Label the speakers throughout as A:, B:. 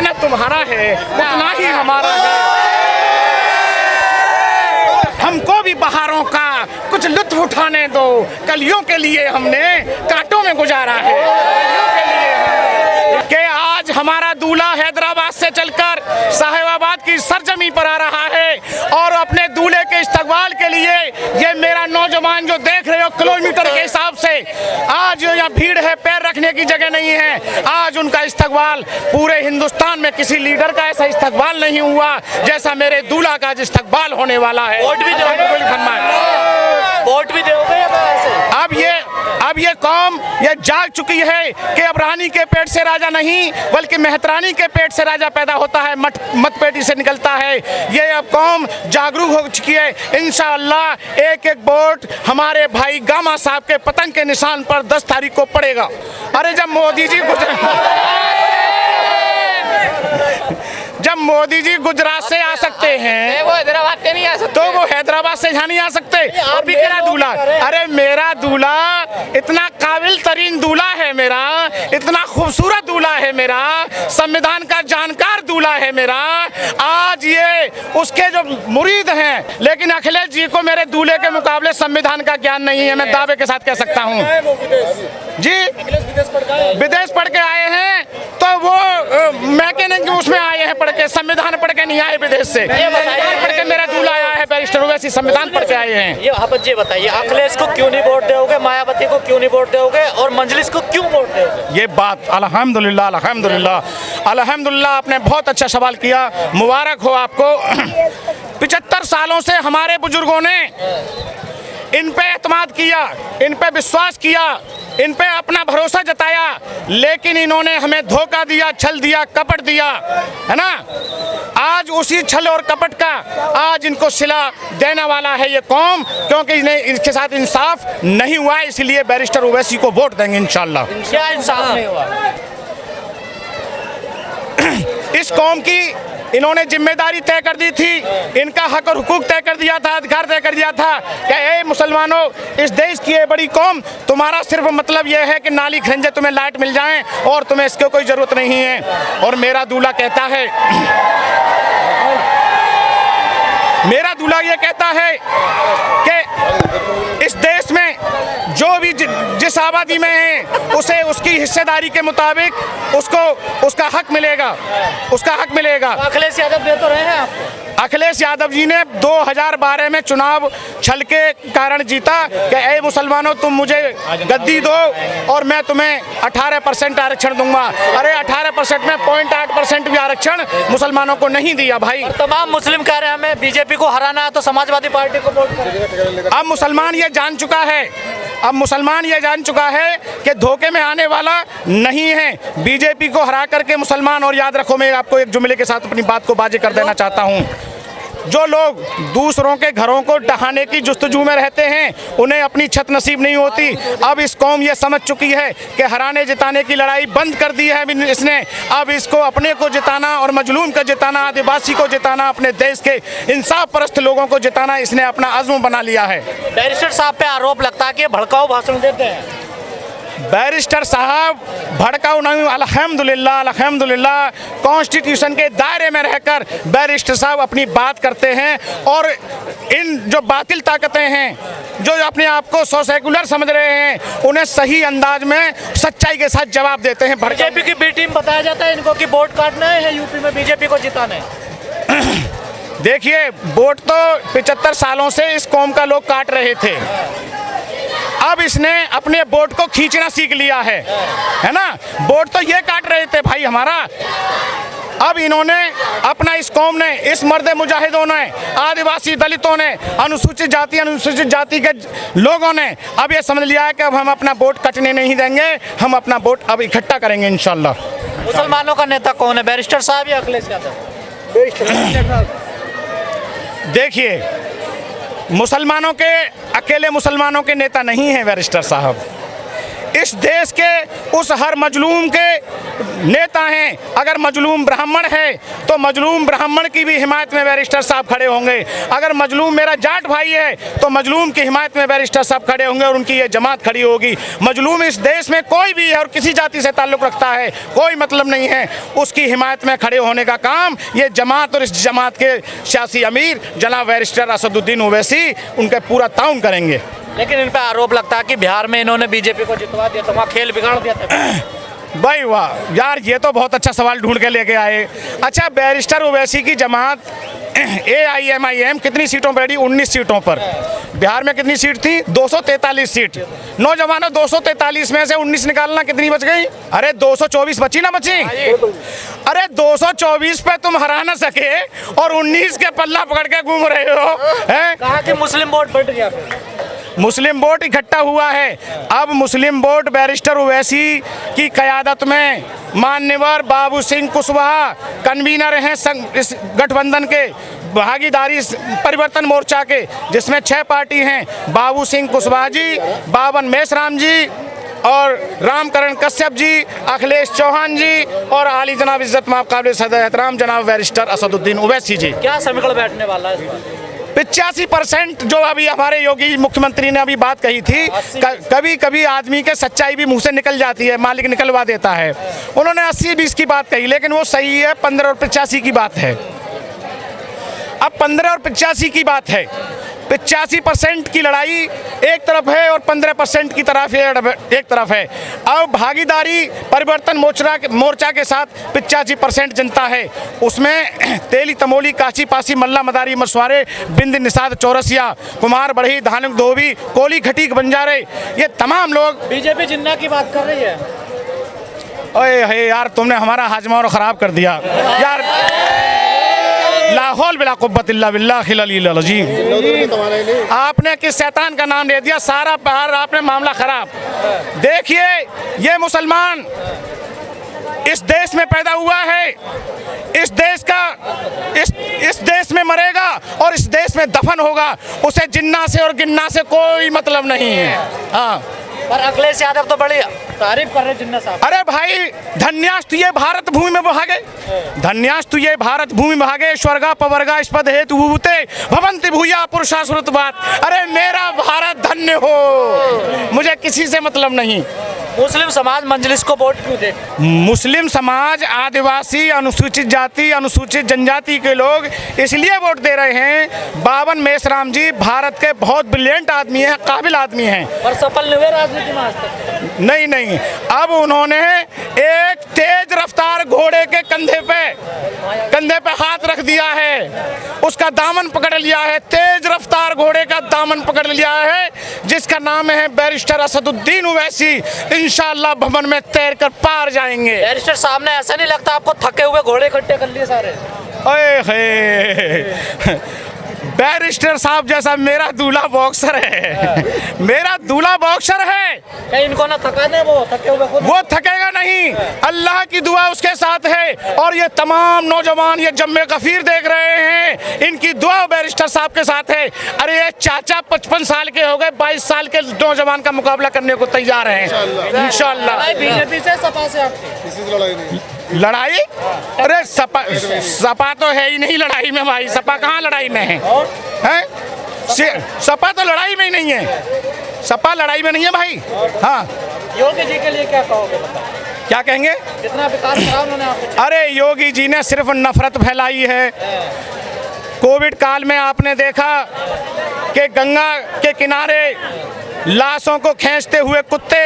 A: जितना तुम्हारा है उतना ही हमारा है। हमको भी बहारों का कुछ लुत्फ उठाने दो, कलियों के लिए हमने कांटों में गुजारा है। कि आज हमारा दूल्हा हैदराबाद से चलकर साहिबाबाद की सरजमी पर आ रहा है और अपने दूल्हे के इस्तकबाल के लिए ये मेरा नौजवान जो देख रहे हो किलोमीटर के हिसाब से, आज यहाँ भीड़ है, पैर रखने की जगह नहीं है। आज उनका इस्तकबाल पूरे हिंदुस्तान में किसी लीडर का ऐसा इस्तकबाल नहीं हुआ जैसा मेरे दूल्हा का आज इस्तकबाल होने वाला है।
B: वोट भी दोगे
A: अब ये कौम ये जाग चुकी है कि अब रानी के पेट से राजा नहीं बल्कि मेहतरानी के पेट से राजा पैदा होता है, मतपेटी से निकलता है। ये अब कौम जागरूक हो चुकी है। इंशाअल्लाह एक एक वोट हमारे भाई गामा साहब के पतंग के निशान पर 10 तारीख को पड़ेगा। अरे जब मोदी जी गुजरात से आ सकते हैं
B: वो हैदराबाद से नहीं आ सकते,
A: तो वो हैदराबाद से यहाँ नहीं आ सकते। और भी मेरा दूल्हा, अरे मेरा दूल्हा इतना काबिल तरीन दूल्हा है मेरा, इतना खूबसूरत दूल्हा है मेरा, संविधान का जानकार दूल्हा है मेरा। आज ये उसके जो मुरीद हैं, लेकिन अखिलेश जी को मेरे दूल्हे के मुकाबले संविधान का ज्ञान नहीं है, मैं दावे के साथ कह सकता हूँ। जी विदेश पढ़ के आए हैं तो वो मैकेनिक उसमें आए हैं पढ़ के, संविधान पढ़ के नहीं आए विदेश से। पढ़ के मेरा दूल्हा आया है बैरिस्टर ओवैसी, संविधान पढ़ के आए हैं।
B: ये बताइए अखिलेश को क्यों नहीं वोट दोगे, मायावती को क्यों नहीं वोट दोगे और मंजलिस को क्यों वोट दोगे?
A: ये बात अल्हम्दुलिल्लाह अल्हम्दुलिल्लाह अल्हम्दुलिल्लाह आपने बहुत अच्छा सवाल किया, मुबारक हो आपको। 75 सालों से हमारे बुजुर्गों ने इन पे एतमाद किया, इन पे विश्वास किया, इन पे अपना भरोसा जताया, लेकिन इन्होंने हमें धोखा दिया, छल दिया, कपट दिया, है ना। आज उसी छल और कपट का आज इनको सिला देने वाला है ये कौम, क्योंकि इन्हें इसके साथ इंसाफ नहीं हुआ है, इसलिए बैरिस्टर ओवैसी को वोट देंगे इंशाल्लाह।
B: क्या इंसाफ नहीं हुआ?
A: इस कौम की इन्होंने जिम्मेदारी तय कर दी थी, इनका हक और हुकूक तय कर दिया था, अधिकार तय कर दिया था कि ए मुसलमानों, इस देश की ये बड़ी कौम, तुम्हारा सिर्फ मतलब ये है कि नाली खंजे तुम्हें लाइट मिल जाएं और तुम्हें इसकी कोई ज़रूरत नहीं है। और मेरा दूल्हा कहता है, मेरा दूल्हा ये कहता है कि इस देश में जो भी जिस आबादी में है उसे उसकी हिस्सेदारी के मुताबिक उसको उसका हक मिलेगा, उसका हक मिलेगा।
B: अखिलेश यादव दे तो रहे हैं आपको?
A: अखिलेश यादव जी ने 2012 में चुनाव छल के कारण जीता कि ए मुसलमानों तुम मुझे गद्दी दो और मैं तुम्हें 18% आरक्षण दूंगा। अरे 18% में 0.8% भी आरक्षण मुसलमानों को नहीं दिया भाई।
B: तमाम मुस्लिम कह रहे हैं हमें बीजेपी को हराना है तो समाजवादी पार्टी को वोट करें।
A: अब मुसलमान ये जान चुका है, अब मुसलमान ये जान चुका है कि धोखे में आने वाला नहीं है। बीजेपी को हरा करके मुसलमान, और याद रखो मैं आपको एक जुमले के साथ अपनी बात को बाजी कर देना चाहता हूँ, जो लोग दूसरों के घरों को ढहाने की जुस्तजू में रहते हैं उन्हें अपनी छत नसीब नहीं होती। अब इस कौम ये समझ चुकी है कि हराने जिताने की लड़ाई बंद कर दी है इसने। अब इसको अपने को जिताना और मजलूम को जिताना, आदिवासी को जिताना, अपने देश के इंसाफ परस्त लोगों को जिताना इसने अपना अज़्म बना लिया है।
B: बैरिस्टर साहब पे आरोप लगता है कि भड़काऊ भाषण देते हैं।
A: बैरिस्टर साहब भड़काऊ नहीं, अल्हम्दुलिल्लाह अल्हम्दुलिल्लाह कॉन्स्टिट्यूशन के दायरे में रहकर बैरिस्टर साहब अपनी बात करते हैं और इन जो बातिल ताकतें हैं जो अपने आप को सेकुलर समझ रहे हैं उन्हें सही अंदाज में सच्चाई के साथ जवाब देते हैं।
B: बीजेपी की बी टीम बताया जाता है इनको कि वोट काटना है यूपी में बीजेपी को जिताना है।
A: देखिए वोट तो 75 सालों से इस कौम का लोग काट रहे थे, अब इसने अपने वोट को खींचना सीख लिया है ना। वोट तो ये काट रहे थे भाई हमारा, अब इन्होंने अपना, इस कौम ने, इस मर्द मुजाहिदों ने, आदिवासी दलितों ने, अनुसूचित जाति के लोगों ने अब ये समझ लिया है कि अब हम अपना वोट कटने नहीं देंगे, हम अपना वोट अब इकट्ठा करेंगे इंशाल्लाह।
B: मुसलमानों का नेता कौन है, बैरिस्टर साहब या अखिलेश यादव?
A: देखिए मुसलमानों के, अकेले मुसलमानों के नेता नहीं हैं बैरिस्टर साहब, इस देश के उस हर मजलूम के नेता हैं। अगर मजलूम ब्राह्मण है तो मजलूम ब्राह्मण की भी हिमायत में बैरिस्टर साहब खड़े होंगे। अगर मजलूम मेरा जाट भाई है तो मजलूम की हिमायत में बैरिस्टर साहब खड़े होंगे और उनकी ये जमात खड़ी होगी। मजलूम इस देश में कोई भी है और किसी जाति से ताल्लुक़ रखता है, कोई मतलब नहीं है, उसकी हिमायत में खड़े होने का काम ये जमात और इस जमात के सियासी अमीर जनाब बैरिस्टर असदुद्दीन ओवैसी उनके पूरा ताउन करेंगे।
B: लेकिन इन पे आरोप लगता है कि बिहार में इन्होंने बीजेपी को जितवा दिया तो वहाँ खेल बिगाड़ दिया था।
A: भाई वाह यार, ये तो बहुत अच्छा सवाल ढूंढ के लेके आए। अच्छा, बैरिस्टर ओवैसी की जमात AIMIM कितनी सीटों पर बैठी? 19 सीटों पर। बिहार में कितनी सीट थी? 243 सीट। नौजवानों, 243 में से 19 निकालना, कितनी बच गई? अरे 224 बची ना बची? अरे 224 पे तुम हरा ना सके और 19 के पल्ला पकड़ के घूम रहे हो, हैं?
B: कहा कि मुस्लिम वोट बढ़ गया फिर।
A: मुस्लिम वोट इकट्ठा हुआ है। अब मुस्लिम वोट बैरिस्टर ओवैसी की क़यादत में मान्यवर बाबू सिंह कुशवाहा कन्वीनर हैं इस गठबंधन के भागीदारी परिवर्तन मोर्चा के, जिसमें 6 पार्टी हैं। बाबू सिंह कुशवाहा जी, बावन मेश्राम जी और रामकरण कश्यप जी, अखिलेश चौहान जी और आली जनाब इज्जत माफ़ काबिल सदर एहतराम जनाब बैरिस्टर असदुद्दीन ओवैसी जी।
B: क्या समीकरण बैठने वाला है इस बार?
A: 85% जो अभी हमारे योगी मुख्यमंत्री ने अभी बात कही थी, कभी कभी आदमी के सच्चाई भी मुंह से निकल जाती है, मालिक निकलवा देता है। उन्होंने 80-20 की बात कही, लेकिन वो सही है। 15 और 85 की बात है। अब 15 और 85 की बात है। 85% की लड़ाई एक तरफ है और 15% की तरफ एक तरफ है। अब भागीदारी परिवर्तन मोर्चा के साथ 85% जनता है। उसमें तेली तमोली काची पासी मल्ला मदारी मछुआरे बिंद निषाद चौरसिया कुमार बढ़ी धानुक धोबी कोली खटीक बंजारे, ये तमाम लोग।
B: बीजेपी जिन्ना की बात कर रही है।
A: ओए हे यार, तुमने हमारा हाजमा और ख़राब कर दिया यार। लाहौल बिला कुव्वत इल्ला बिल्लाहिल अलील अज़ीम। आपने किस शैतान का नाम ले दिया, सारा बाहर आपने मामला खराब। देखिए, ये मुसलमान इस देश में पैदा हुआ है, इस देश में मरेगा और इस देश में दफन होगा। उसे जिन्ना से और गिन्ना से कोई मतलब नहीं है। हाँ,
B: पर अखिलेश यादव तो बड़ी तारीफ कर रहे जिन्ना साहब।
A: अरे भाई, धन्यास्तु ये भारत भूमि में भागे, धन्यास्तु ये भारत भूमि में भागे, स्वर्गा पवर्गा स्पद हेतु भूते भवंति भूया पुरुषा श्रुतवात। अरे मेरा भारत धन्य हो, मुझे किसी से मतलब नहीं।
B: मुस्लिम समाज मंजलिस को वोट क्यों दे?
A: मुस्लिम समाज, आदिवासी, अनुसूचित जाति, अनुसूचित जनजाति के लोग इसलिए वोट दे रहे हैं। बावन मेश्राम जी भारत के बहुत ब्रिलियंट आदमी हैं, काबिल आदमी हैं,
B: पर सफल नहीं हुए राजनीति में आज तक।
A: नहीं, अब उन्होंने एक तेज रफ्तार घोड़े के कंधे पे हाथ रख दिया है, उसका दामन पकड़ लिया है। तेज रफ्तार घोड़े का दामन पकड़ लिया है, जिसका नाम है बैरिस्टर असदुद्दीन ओवैसी। इंशाअल्लाह भवन में तैर कर पार जाएंगे।
B: बैरिस्टर साहब ने ऐसा नहीं लगता आपको थके हुए घोड़े इकट्ठे कर लिए सारे?
A: बैरिस्टर साहब जैसा मेरा दूल्हा बॉक्सर है, मेरा दूल्हा बॉक्सर है।
B: कहीं इनको ना थका दे, वो थके हुए खुद।
A: वो थकेगा नहीं, अल्लाह की दुआ उसके साथ है। और ये तमाम नौजवान ये जम्मे कफीर देख रहे हैं, इनकी दुआ बैरिस्टर साहब के साथ है। अरे ये चाचा 55 साल के हो गए, 22 साल के नौजवान का मुकाबला करने को तैयार हैं इंशाअल्लाह।
B: बीजेपी से सपा से आपकी
A: लड़ाई? अरे सपा तो है ही नहीं लड़ाई में भाई, सपा कहाँ लड़ाई में है? सपा तो लड़ाई में ही नहीं है, सपा लड़ाई में नहीं है भाई। हाँ,
B: योगी जी के लिए क्या कहोगे?
A: क्या कहेंगे?
B: कितना विकास करा उन्होंने आपको?
A: अरे योगी जी ने सिर्फ नफरत फैलाई है। कोविड काल में आपने देखा कि गंगा के किनारे लाशों को खींचते हुए कुत्ते,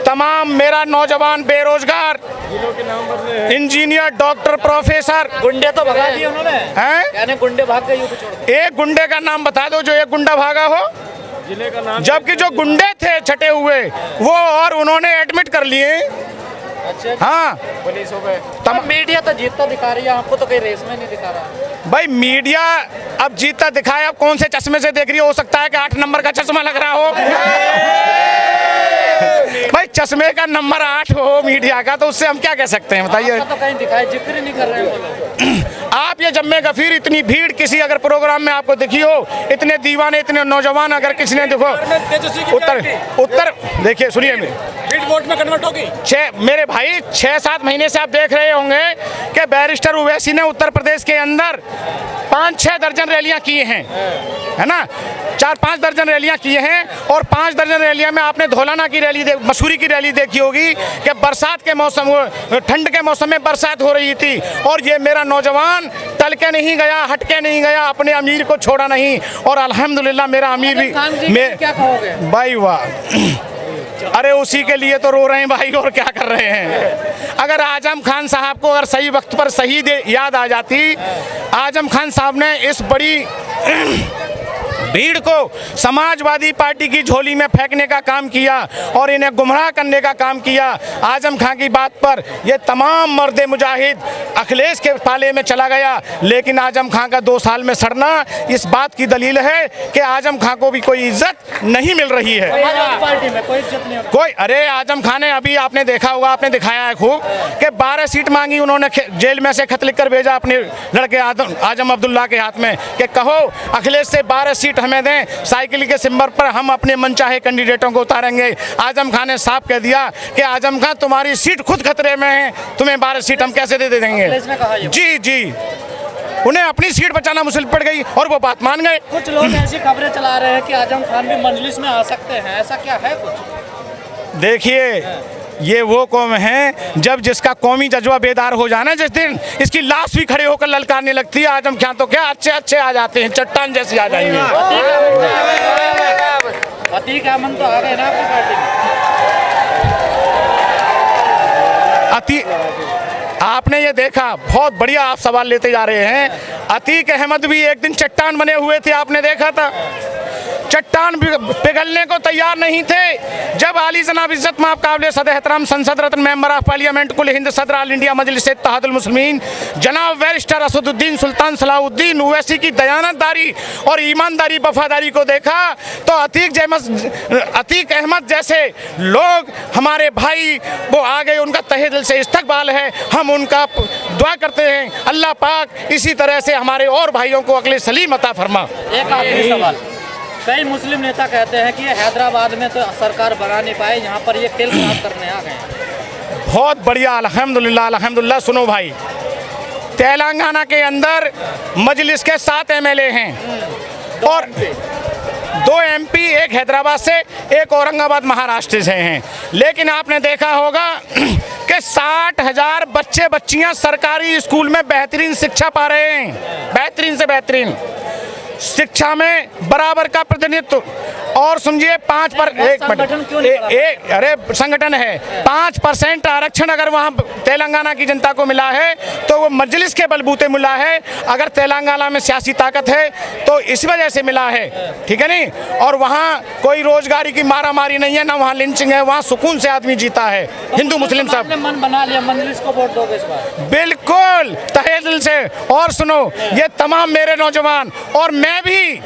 A: तमाम मेरा नौजवान बेरोजगार, इंजीनियर, डॉक्टर, प्रोफेसर,
B: गुंडे तो भगा दिए उन्होंने
A: हैं?
B: यानी गुंडे भाग गए यूपी छोड़ के।
A: एक गुंडे का नाम बता दो जो एक गुंडा भागा हो,
B: जिले का नाम।
A: जबकि जो गुंडे थे छटे हुए वो और उन्होंने एडमिट कर लिए।
B: अच्छा,
A: हाँ,
B: पुलिस हो गए। मीडिया तो जीतता दिखा रही है, आपको तो कहीं रेस में नहीं दिखा रहा।
A: भाई मीडिया अब जीतता दिखाए, अब कौन से चश्मे से देख रही हो सकता है कि 8 नंबर का चश्मा लग रहा हो। भाई चश्मे का नंबर 8 हो मीडिया का, तो उससे हम क्या कह सकते हैं बताइए?
B: तो कहीं दिखाई जिक्र नहीं कर रहे हैं।
A: आप ये जम्मे गफीर, इतनी भीड़ किसी अगर प्रोग्राम में आपको दिखी हो, इतने दीवाने, इतने नौजवान, अगर किसी ने देखो उत्तर देखिए, सुनिए
C: वोट में कन्वर्ट होगी।
A: मेरे भाई 6-7 महीने से आप देख रहे होंगे कि बैरिस्टर ओवैसी ने उत्तर प्रदेश के अंदर 5-6 दर्जन रैलियां की हैं, है ना, 4-5 दर्जन रैलियां की हैं। और 5 दर्जन रैलियां में आपने धौलाना की रैली, मसूरी की रैली देखी होगी कि बरसात के मौसम, ठंड के मौसम में बरसात हो रही थी, और ये मेरा नौजवान टल के नहीं गया, हट के नहीं गया, अपने अमीर को छोड़ा नहीं, और अल्हम्दुलिल्लाह मेरा अमीर भी
C: क्या कहोगे
A: भाई वाह। अरे उसी के लिए तो रो रहे हैं भाई, और क्या कर रहे हैं। अगर आजम खान साहब को अगर सही वक्त पर सही याद आ जाती, आजम खान साहब ने इस बड़ी भीड़ को समाजवादी पार्टी की झोली में फेंकने का काम किया और इन्हें गुमराह करने का काम किया। आजम खान की बात पर ये तमाम मर्द मुजाहिद अखिलेश के पाले में चला गया, लेकिन आजम खान का 2 साल में सड़ना इस बात की दलील है कि आजम खान को भी कोई इज्जत नहीं मिल रही है।
C: पार्टी में कोई इज्जत नहीं
A: कोई, अरे आजम खान ने, अभी आपने देखा होगा, आपने दिखाया है खूब कि 12 सीट मांगी उन्होंने, जेल में से खत लिख कर भेजा अपने लड़के आजम अब्दुल्ला के हाथ में कि कहो अखिलेश से 12 सीट हमें दें, साइकिल के सिंबल पर हम अपने मनचाहे कैंडिडेटों को उतारेंगे। आजम खान ने साफ कह दिया कि आजम खान तुम्हारी सीट खुद खतरे में है, तुम्हें 12 सीट हम कैसे दे देंगे। जी, उन्हें अपनी सीट बचाना मुश्किल पड़ गई और वो बात मान गए।
C: कुछ लोग ऐसी खबरें चला रहे हैं कि आजम खान भी मजलिस में आ सकते हैं, ऐसा क्या है कुछ?
A: देखिए, ये वो कौम है जब जिसका कौमी जज्बा बेदार हो जाना, जिस दिन इसकी लाश भी खड़े होकर ललकारने लगती है। आजम खान तो क्या अच्छे आ जाते हैं, चट्टान जैसे आ जाएंगे।
C: अतीक अहमद तो आ गए ना आपकी पार्टी
A: में। आपने ये देखा, बहुत बढ़िया आप सवाल लेते जा रहे हैं। अतीक अहमद भी एक दिन चट्टान बने हुए थे, आपने देखा था, चट्टान पिघलने को तैयार नहीं थे। जब आली जनाब इज्जत माफ काबिल सदर एहतराम संसद रत्न मेंबर ऑफ पार्लियामेंट कुल हिंद सदर ऑल इंडिया मजलिस इत्तेहादुल मुस्लिमीन जनाब बैरिस्टर असदुद्दीन सुल्तान सलाहुद्दीन ओवैसी की दयानतदारी और ईमानदारी वफादारी को देखा, तो अतीक अहमद जैसे लोग हमारे भाई वो आ गए, उनका तहे दिल से इस्तकबाल है, हम उनका दुआ करते हैं अल्लाह पाक इसी तरह से हमारे और भाइयों को अक्ल सलीम अता फरमा।
C: एक आखिरी सवाल, कई मुस्लिम नेता कहते हैं कि ये हैदराबाद में तो सरकार बना नहीं पाए, यहाँ पर ये खेल खराब करने आ गए।
A: बहुत बढ़िया, अल्हम्दुलिल्लाह। सुनो भाई, तेलंगाना के अंदर मजलिस के 7 MLA हैं और 2 MP, एक हैदराबाद से, एक औरंगाबाद महाराष्ट्र से हैं। लेकिन आपने देखा होगा कि 60,000 बच्चे बच्चियां सरकारी स्कूल में बेहतरीन शिक्षा पा रहे हैं, बेहतरीन से बेहतरीन शिक्षा में बराबर का प्रतिनिधित्व। और समझिए 5% है, 5% आरक्षण अगर वहाँ तेलंगाना की जनता को मिला है तो वो मजलिस के बलबूते मिला है। अगर तेलंगाना में सियासी ताकत है तो इस वजह से मिला है, ठीक है नहीं। और वहाँ कोई रोजगारी की मारामारी नहीं है, ना वहाँ लिंचिंग है, वहाँ सुकून से आदमी जीता है। हिंदू मुस्लिम सब
C: मन बना लिया, मजलिस को वोट दोगे इस बार?
A: बिल्कुल तहे दिल से। और सुनो, ये तमाम मेरे नौजवान और मैं भी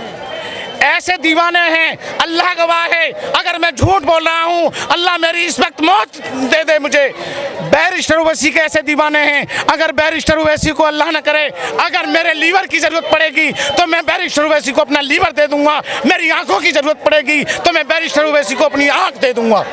A: ऐसे दीवाने हैं, अल्लाह गवाह है, अगर मैं झूठ बोल रहा हूँ अल्लाह मेरी इस वक्त मौत दे दे मुझे। बैरिस्टर ओवैसी के ऐसे दीवाने हैं, अगर बैरिस्टर ओवैसी को अल्लाह न करे अगर मेरे लीवर की जरूरत पड़ेगी तो मैं बैरिस्टर ओवैसी को अपना लीवर दे दूंगा, मेरी आंखों की जरूरत पड़ेगी तो मैं बैरिस्टर ओवैसी को अपनी आंख दे दूंगा।